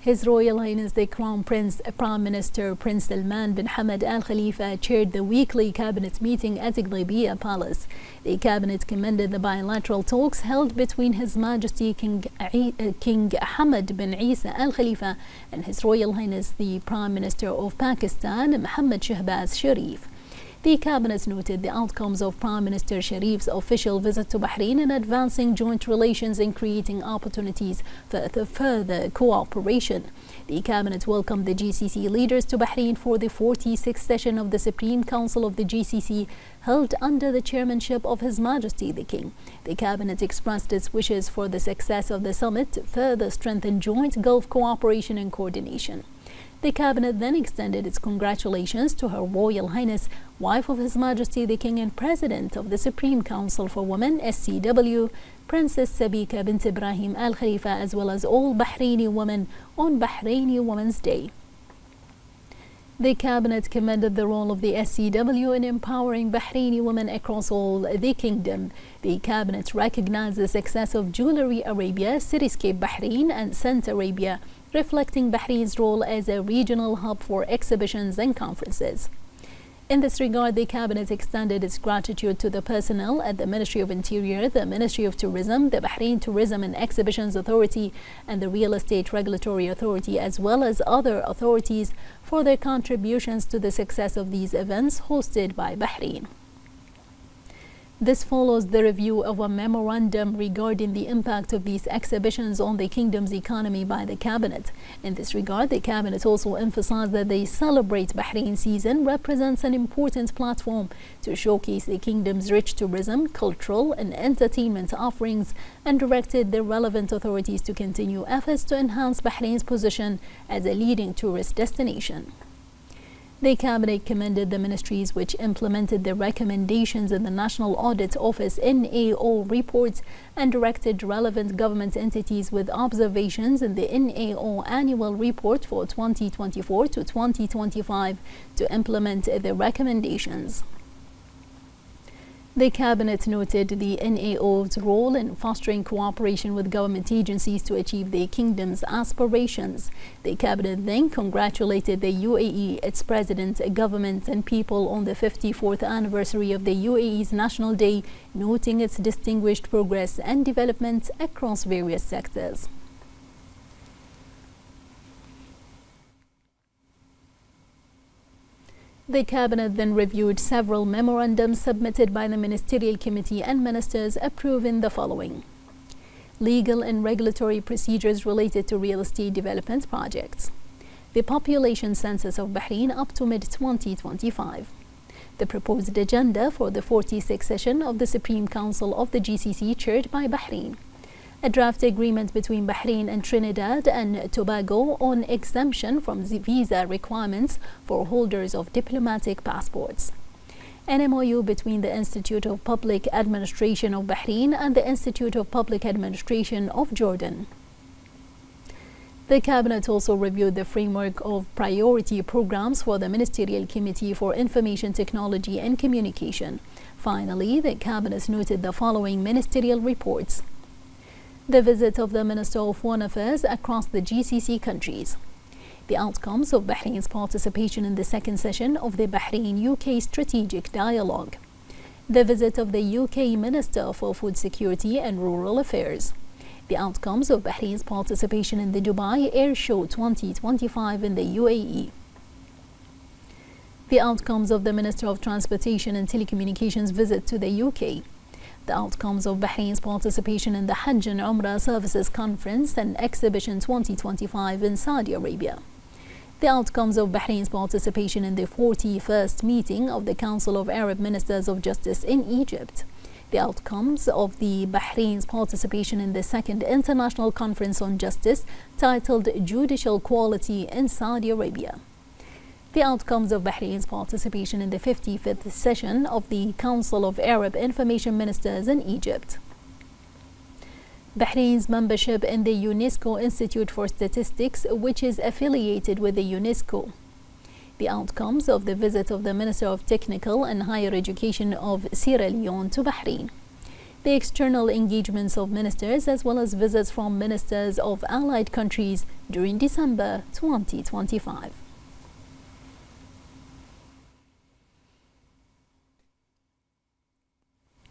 His Royal Highness the Crown Prince, Prime Minister Prince Salman bin Hamad Al Khalifa chaired the weekly cabinet meeting at Ghlibia Palace. The cabinet commended the bilateral talks held between His Majesty King Hamad bin Isa Al Khalifa and His Royal Highness the Prime Minister of Pakistan, Mohammad Shahbaz Sharif. The cabinet noted the outcomes of Prime Minister Sharif's official visit to Bahrain in advancing joint relations and creating opportunities for further cooperation. The cabinet welcomed the GCC leaders to Bahrain for the 46th session of the Supreme Council of the GCC, held under the chairmanship of His Majesty the King. The cabinet expressed its wishes for the success of the summit to further strengthen joint Gulf cooperation and coordination. The cabinet then extended its congratulations to Her Royal Highness, wife of His Majesty the King and President of the Supreme Council for Women, SCW, Princess Sabika bint Ibrahim Al Khalifa, as well as all Bahraini women on Bahraini Women's Day. The cabinet commended the role of the SCW in empowering Bahraini women across all the kingdom. The cabinet recognized the success of Jewelry Arabia, Cityscape Bahrain, and Scent Arabia, reflecting Bahrain's role as a regional hub for exhibitions and conferences. In this regard, the cabinet extended its gratitude to the personnel at the Ministry of Interior, the Ministry of Tourism, the Bahrain Tourism and Exhibitions Authority, and the Real Estate Regulatory Authority, as well as other authorities, for their contributions to the success of these events hosted by Bahrain. This follows the review of a memorandum regarding the impact of these exhibitions on the kingdom's economy by the cabinet. In this regard, the cabinet also emphasized that the Celebrate Bahrain season represents an important platform to showcase the kingdom's rich tourism, cultural, and entertainment offerings, and directed the relevant authorities to continue efforts to enhance Bahrain's position as a leading tourist destination. The cabinet commended the ministries which implemented the recommendations in the National Audit Office NAO reports and directed relevant government entities with observations in the NAO annual report for 2024 to 2025 to implement the recommendations. The cabinet noted the NAO's role in fostering cooperation with government agencies to achieve the kingdom's aspirations. The cabinet then congratulated the UAE, its president, government, and people on the 54th anniversary of the UAE's National Day, noting its distinguished progress and development across various sectors. The cabinet then reviewed several memorandums submitted by the Ministerial Committee and ministers, approving the following: legal and regulatory procedures related to real estate development projects, the population census of Bahrain up to mid-2025, the proposed agenda for the 46th session of the Supreme Council of the GCC chaired by Bahrain, a draft agreement between Bahrain and Trinidad and Tobago on exemption from visa requirements for holders of diplomatic passports, an MOU between the Institute of Public Administration of Bahrain and the Institute of Public Administration of Jordan. The cabinet also reviewed the framework of priority programs for the Ministerial Committee for Information Technology and Communication. Finally, the cabinet noted the following ministerial reports: the visit of the Minister of Foreign Affairs across the GCC countries, the outcomes of Bahrain's participation in the second session of the Bahrain-UK Strategic Dialogue, the visit of the UK Minister for Food Security and Rural Affairs, the outcomes of Bahrain's participation in the Dubai Air Show 2025 in the UAE, the outcomes of the Minister of Transportation and Telecommunications visit to the UK, the outcomes of Bahrain's participation in the Hajj and Umrah Services Conference and Exhibition 2025 in Saudi Arabia, the outcomes of Bahrain's participation in the 41st meeting of the Council of Arab Ministers of Justice in Egypt, the outcomes of the Bahrain's participation in the second International Conference on Justice titled Judicial Quality in Saudi Arabia, the outcomes of Bahrain's participation in the 55th session of the Council of Arab Information Ministers in Egypt, Bahrain's membership in the UNESCO Institute for Statistics, which is affiliated with the UNESCO, the outcomes of the visit of the Minister of Technical and Higher Education of Sierra Leone to Bahrain, the external engagements of ministers as well as visits from ministers of allied countries during December 2025.